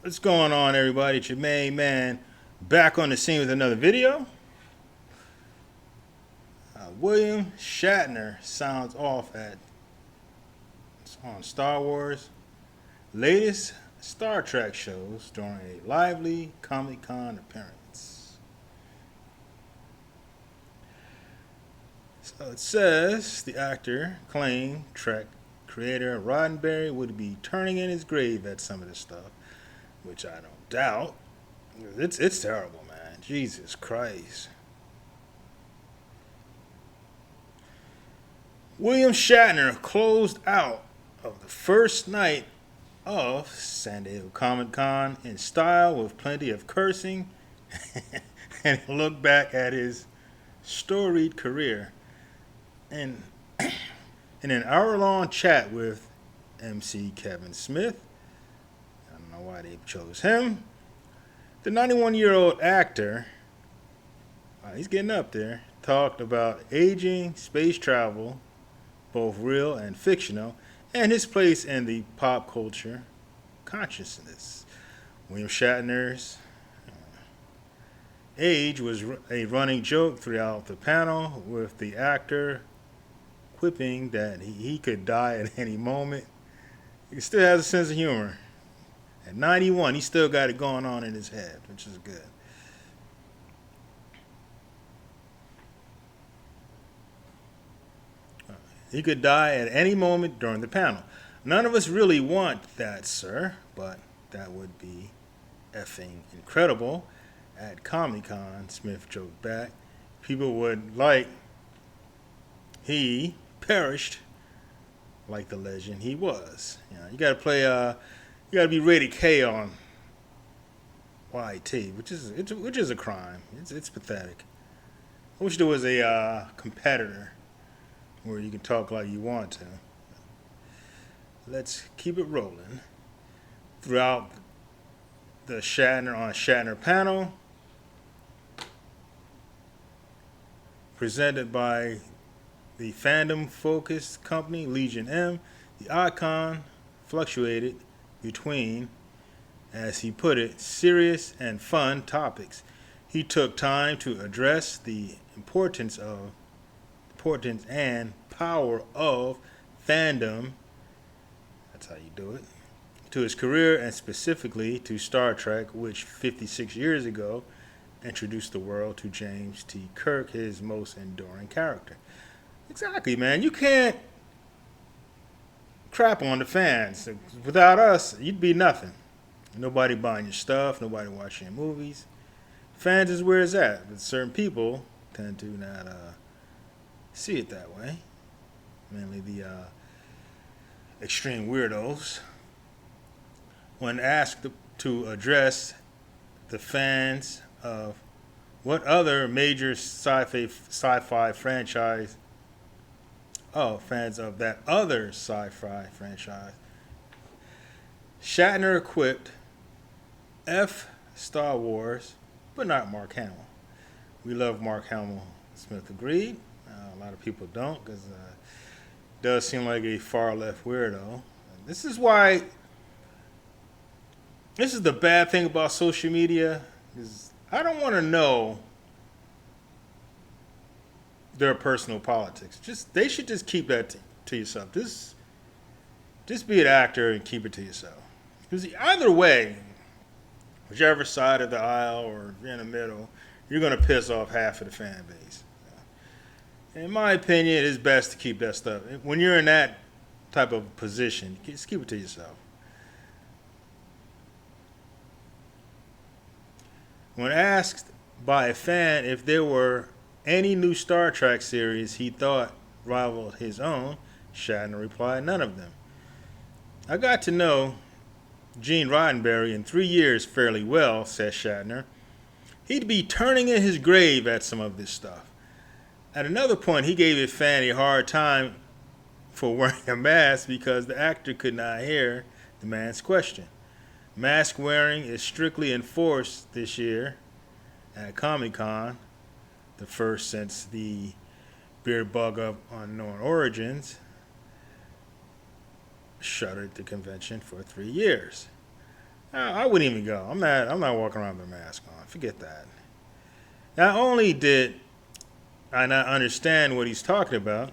What's going on, everybody? It's your main man back on the scene with another video. William Shatner sounds off at on Star Wars latest Star Trek shows during a lively Comic Con appearance. So it says the actor claimed Trek creator Roddenberry would be turning in his grave at some of this stuff, which I don't doubt. It's terrible, man. Jesus Christ. William Shatner closed out of the first night of San Diego Comic Con in style with plenty of cursing and looked back at his storied career in, in an hour long chat with MC Kevin Smith. I don't know why they chose him. The 91-year-old actor, he's getting up there, talked about aging, space travel, both real and fictional, and his place in the pop culture consciousness. William Shatner's age was a running joke throughout the panel, with the actor quipping that he could die at any moment. He still has a sense of humor. At 91, he still got it going on in his head, which is good. He could die at any moment during the panel. None of us really want that, sir, but that would be effing incredible. At Comic Con, Smith joked back. People would like he perished like the legend he was. You gotta play you gotta be rated K on YT, which is a crime. It's pathetic. I wish there was a competitor where you can talk like you want to. Let's keep it rolling. Throughout the Shatner panel, presented by the Fandom focused company Legion M, the icon fluctuated between, as he put it, serious and fun topics. He took time to address the importance and power of fandom. That's how you do it. To his career and specifically to Star Trek, which 56 years ago introduced the world to James T. Kirk, his most enduring character. Exactly, man. You can't crap on the fans. Without us, you'd be nothing. Nobody buying your stuff, nobody watching your movies. Fans is where it's at, but certain people tend to not see it that way. Mainly the extreme weirdos. When asked to address the fans of what other major sci-fi franchise, fans of that other sci-fi franchise, Shatner quipped, F Star Wars, but not Mark Hamill. We love Mark Hamill, Smith agreed. A lot of people don't, because it does seem like a far left weirdo. This is why. This is the bad thing about social media. Is I don't want to know their personal politics. They should just keep that to yourself. Just be an actor and keep it to yourself. Because either way, whichever side of the aisle or if you're in the middle, you're going to piss off half of the fan base. In my opinion, it is best to keep that stuff. When you're in that type of position, just keep it to yourself. When asked by a fan if there were any new Star Trek series he thought rivaled his own, Shatner replied, none of them. I got to know Gene Roddenberry in 3 years fairly well, says Shatner. He'd be turning in his grave at some of this stuff. At another point, he gave a fan a hard time for wearing a mask because the actor could not hear the man's question. Mask wearing is strictly enforced this year at Comic Con, the first since the Beard Bug of Unknown Origins shuttered the convention for 3 years. I wouldn't even go. I'm not walking around with a mask on. Forget that. Not only did I not understand what he's talking about,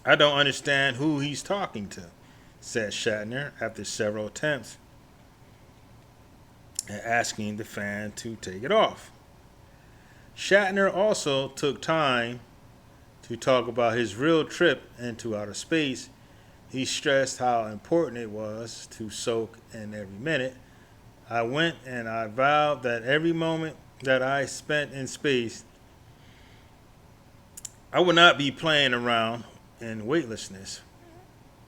I don't understand who he's talking to, said Shatner after several attempts at asking the fan to take it off. Shatner also took time to talk about his real trip into outer space. He stressed how important it was to soak in every minute. I went and I vowed that every moment that I spent in space, I would not be playing around in weightlessness,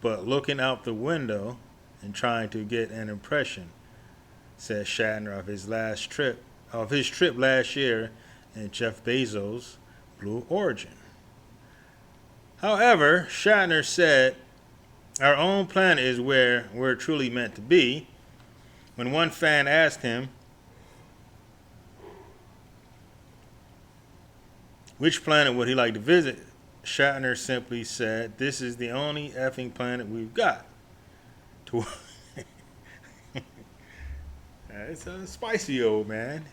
but looking out the window and trying to get an impression, said Shatner of his trip last year in Jeff Bezos' Blue Origin. However, Shatner said, "Our own planet is where we're truly meant to be." When one fan asked him which planet would he like to visit, Shatner simply said, "This is the only effing planet we've got." To It's a spicy old man,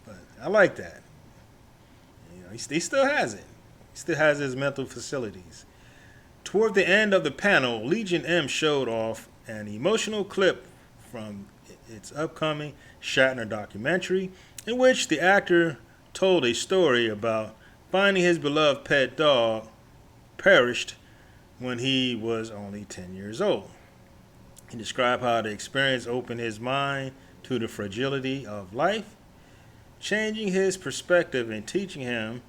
but I like that. He still has it. He still has his mental facilities. Toward the end of the panel, Legion M showed off an emotional clip from its upcoming Shatner documentary, in which the actor told a story about finding his beloved pet dog perished when he was only 10 years old. He described how the experience opened his mind to the fragility of life, changing his perspective and teaching him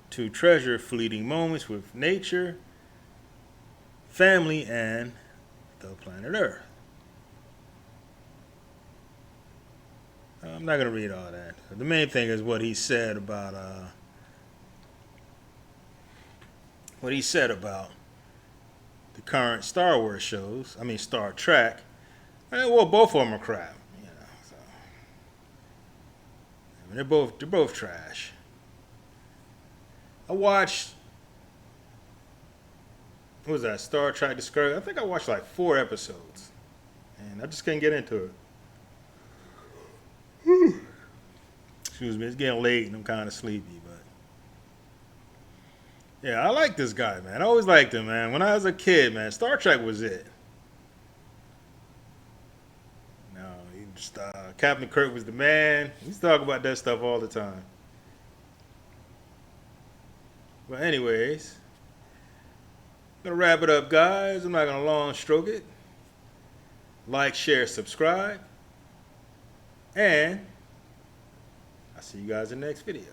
to treasure fleeting moments with nature, family, and the planet Earth. I'm not going to read all that. The main thing is what he said about the current Star Wars shows. I mean Star Trek. Well, both of them are crap. So I mean, they're both trash. I watched, what was that, Star Trek Discovery? I think I watched like 4 episodes, and I just couldn't get into it. Excuse me, it's getting late and I'm kind of sleepy, but yeah, I like this guy, man. I always liked him, man. When I was a kid, man, Star Trek was it. No, Captain Kirk was the man. He used to talk about that stuff all the time. But anyways, I'm gonna wrap it up, guys. I'm not gonna long stroke it. Like, share, subscribe, and I'll see you guys in the next video.